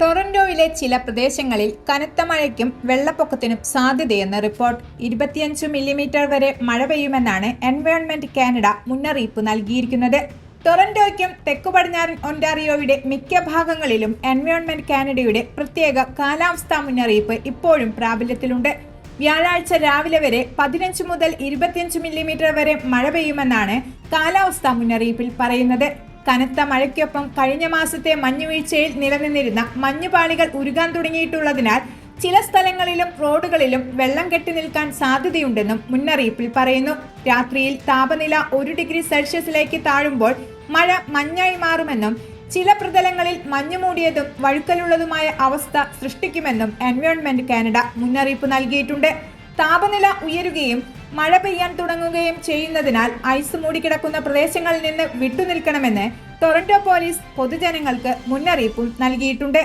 ടൊറന്റോയിലെ ചില പ്രദേശങ്ങളിൽ കനത്ത മഴയ്ക്കും വെള്ളപ്പൊക്കത്തിനും സാധ്യതയെന്ന് റിപ്പോർട്ട്. 25 മില്ലിമീറ്റർ വരെ മഴ പെയ്യുമെന്നാണ് എൻവയോൺമെന്റ് കാനഡ മുന്നറിയിപ്പ് നൽകിയിരിക്കുന്നത്. ടൊറന്റോയ്ക്കും തെക്കുപടിഞ്ഞാറൻ ഒന്റാറിയോയുടെ മിക്ക ഭാഗങ്ങളിലും എൻവയോൺമെന്റ് കാനഡയുടെ പ്രത്യേക കാലാവസ്ഥാ മുന്നറിയിപ്പ് ഇപ്പോഴും പ്രാബല്യത്തിലുണ്ട്. വ്യാഴാഴ്ച രാവിലെ വരെ 15 മുതൽ 25 മില്ലിമീറ്റർ വരെ മഴ പെയ്യുമെന്നാണ് കാലാവസ്ഥാ മുന്നറിയിപ്പിൽ പറയുന്നത്. കനത്ത മഴയ്ക്കൊപ്പം കഴിഞ്ഞ മാസത്തെ മഞ്ഞുവീഴ്ചയിൽ നിലനിന്നിരുന്ന മഞ്ഞുപാളികൾ ഉരുകാൻ തുടങ്ങിയിട്ടുള്ളതിനാൽ ചില സ്ഥലങ്ങളിലും റോഡുകളിലും വെള്ളം കെട്ടി നിൽക്കാൻ സാധ്യതയുണ്ടെന്നും മുന്നറിയിപ്പിൽ പറയുന്നു. രാത്രിയിൽ താപനില 1 ഡിഗ്രി സെൽഷ്യസിലേക്ക് താഴുമ്പോൾ മഴ മഞ്ഞായി മാറുമെന്നും ചില പ്രതലങ്ങളിൽ മഞ്ഞുമൂടിയതും വഴുക്കലുള്ളതുമായ അവസ്ഥ സൃഷ്ടിക്കുമെന്നും എൻവയോൺമെന്റ് കാനഡ മുന്നറിയിപ്പ് നൽകിയിട്ടുണ്ട്. താപനില ഉയരുകയും മഴ പെയ്യാൻ തുടങ്ങുകയും ചെയ്യുന്നതിനാൽ ഐസ് മൂടിക്കിടക്കുന്ന പ്രദേശങ്ങളിൽ നിന്ന് വിട്ടുനിൽക്കണമെന്ന് ടൊറന്റോ പോലീസ് പൊതുജനങ്ങൾക്ക് മുന്നറിയിപ്പും നൽകിയിട്ടുണ്ട്.